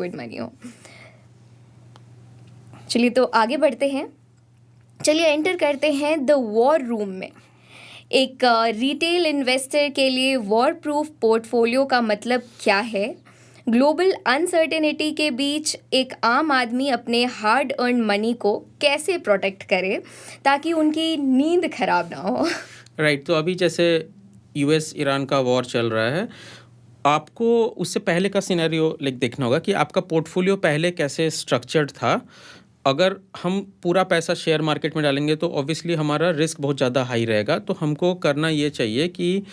Liquid money हो। चलिए तो आगे बढ़ते हैं। चलिए एंटर करते हैं द वॉर रूम में। एक रिटेल इन्वेस्टर के लिए वॉर प्रूफ पोर्टफोलियो का मतलब क्या है? ग्लोबल अनसर्टेनिटी के बीच एक आम आदमी अपने हार्ड अर्न मनी को कैसे प्रोटेक्ट करे ताकि उनकी नींद खराब ना हो? राइट, तो अभी जैसे यूएस ईरान का वॉर चल रहा है, आपको उससे पहले का सिनेरियो देखना होगा कि आपका पोर्टफोलियो पहले कैसे स्ट्रक्चर्ड था। अगर हम पूरा पैसा शेयर मार्केट में डालेंगे तो ऑब्वियसली हमारा रिस्क बहुत ज़्यादा हाई रहेगा। तो हमको करना ये चाहिए कि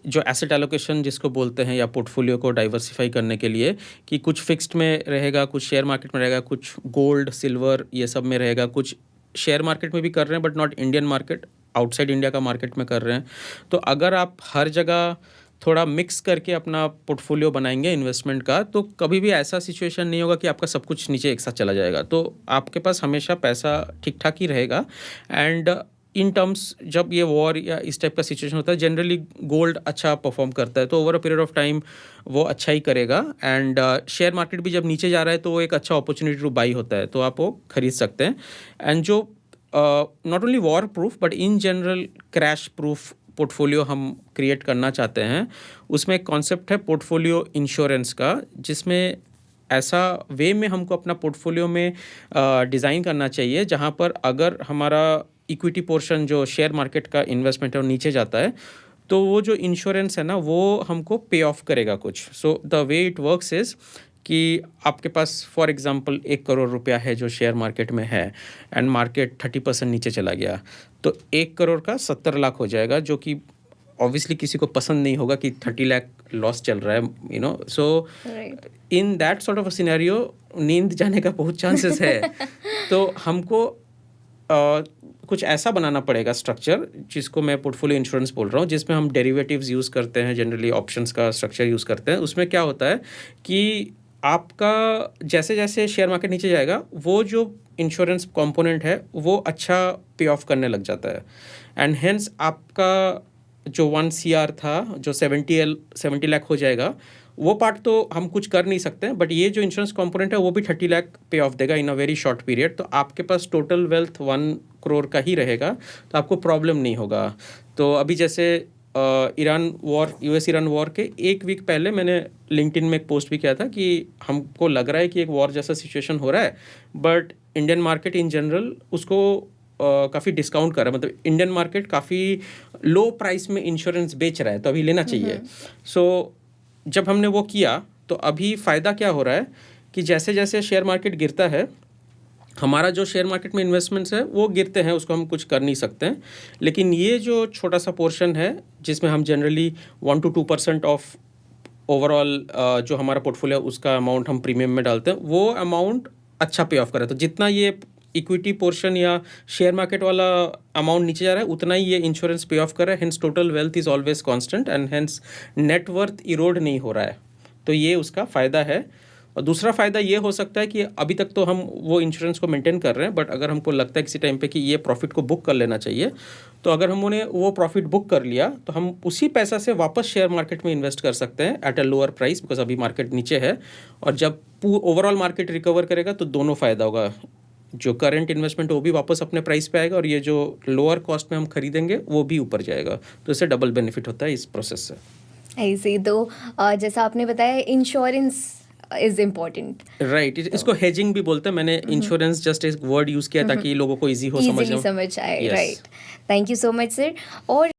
जो एसेट एलोकेशन जिसको बोलते हैं, या पोर्टफोलियो को डाइवर्सिफाई करने के लिए, कि कुछ फिक्स्ड में रहेगा, कुछ शेयर मार्केट में रहेगा, कुछ गोल्ड सिल्वर ये सब में रहेगा, कुछ शेयर मार्केट में भी कर रहे हैं but not Indian market, outside India का मार्केट में कर रहे हैं। तो अगर आप हर जगह थोड़ा मिक्स करके अपना पोर्टफोलियो बनाएंगे इन्वेस्टमेंट का, तो कभी भी ऐसा सिचुएशन नहीं होगा कि आपका सब कुछ नीचे एक साथ चला जाएगा। तो आपके पास हमेशा पैसा ठीक ठाक ही रहेगा। एंड इन टर्म्स जब ये वॉर या इस टाइप का सिचुएशन होता है, जनरली गोल्ड अच्छा परफॉर्म करता है, तो over a period of time वो अच्छा ही करेगा। एंड शेयर मार्केट भी जब नीचे जा रहा है तो वो एक अच्छा अपॉर्चुनिटी टू बाई होता है, तो आप वो खरीद सकते हैं। एंड जो not only war proof but in general crash proof portfolio हम क्रिएट करना चाहते हैं, उसमें एक कॉन्सेप्ट है पोर्टफोलियो इंश्योरेंस का, जिसमें ऐसा वे में हमको अपना पोर्टफोलियो में डिज़ाइन करना चाहिए जहां पर अगर हमारा इक्विटी पोर्शन जो शेयर मार्केट का इन्वेस्टमेंट है वो नीचे जाता है, तो वो जो इंश्योरेंस है ना वो हमको पे ऑफ करेगा कुछ। So the way it works is कि आपके पास फॉर एग्जांपल 1 करोड़ रुपया है जो शेयर मार्केट में है, एंड मार्केट 30% नीचे चला गया, तो 1 करोड़ का 70 लाख हो जाएगा, जो कि ऑब्वियसली किसी को पसंद नहीं होगा कि 30 लाख लॉस चल रहा है, so in that sort of a scenario नींद जाने का बहुत चांसेस है। तो हमको कुछ ऐसा बनाना पड़ेगा स्ट्रक्चर, जिसको मैं पोर्टफोलियो इंश्योरेंस बोल रहा हूँ, जिसमें हम डेरिवेटिव्स यूज़ करते हैं, जनरली ऑप्शंस का स्ट्रक्चर यूज़ करते हैं। उसमें क्या होता है कि आपका जैसे जैसे शेयर मार्केट नीचे जाएगा, वो जो इंश्योरेंस कंपोनेंट है वो अच्छा पे ऑफ करने लग जाता है, एंड हेंस आपका जो 1 CR था जो 70 लाख हो जाएगा, वो पार्ट तो हम कुछ कर नहीं सकते हैं, बट ये जो इंश्योरेंस कंपोनेंट है वो भी 30 लाख पे ऑफ देगा इन अ वेरी शॉर्ट पीरियड। तो आपके पास टोटल वेल्थ 1 करोड़ का ही रहेगा, तो आपको प्रॉब्लम नहीं होगा। तो अभी जैसे यूएस ईरान वॉर के 1 वीक पहले मैंने लिंक्डइन में एक पोस्ट भी किया था कि हमको लग रहा है कि एक वॉर जैसा सिचुएशन हो रहा है, but Indian market in general उसको काफ़ी डिस्काउंट कर रहा है, मतलब इंडियन मार्केट काफ़ी लो प्राइस में इंश्योरेंस बेच रहा है, तो अभी लेना चाहिए। सो जब हमने वो किया तो अभी फ़ायदा क्या हो रहा है कि जैसे जैसे शेयर मार्केट गिरता है, हमारा जो शेयर मार्केट में इन्वेस्टमेंट्स है वो गिरते हैं, उसको हम कुछ कर नहीं सकते हैं। लेकिन ये जो छोटा सा पोर्शन है जिसमें हम जनरली 1 to 2% ऑफ ओवरऑल जो हमारा पोर्टफोलियो उसका अमाउंट हम प्रीमियम में डालते हैं, वो अमाउंट अच्छा पे ऑफ करे। तो जितना ये इक्विटी पोर्शन या शेयर मार्केट वाला अमाउंट नीचे जा रहा है, उतना ही ये इंश्योरेंस पे ऑफ कर रहा है। Hence total wealth is always constant and hence net worth Erode नहीं हो रहा है। तो ये उसका फ़ायदा है। और दूसरा फ़ायदा ये हो सकता है कि अभी तक तो हम वो इंश्योरेंस को मेंटेन कर रहे हैं, बट अगर हमको लगता है किसी टाइम पे कि ये प्रॉफिट को बुक कर लेना चाहिए, तो अगर हमने वो प्रॉफिट बुक कर लिया तो हम उसी पैसा से वापस शेयर मार्केट में इन्वेस्ट कर सकते हैं at a lower price, because अभी मार्केट नीचे है। और जब ओवरऑल मार्केट रिकवर करेगा तो दोनों फ़ायदा होगा, जो करंट इन्वेस्टमेंट वो भी वापस अपने प्राइस पे आएगा, और ये जो लोअर कॉस्ट में हम खरीदेंगे वो भी ऊपर जाएगा। तो इससे डबल बेनिफिट होता है इस प्रोसेस से। ऐसे तो जैसा आपने बताया इंश्योरेंस इज इम्पोर्टेंट, राइट, इसको हेजिंग भी बोलते हैं। मैंने इंश्योरेंस जस्ट एक वर्ड यूज़ किया ताकि लोगों को ईजी हो इजीली समझ आए। Right, thank you so much sir. और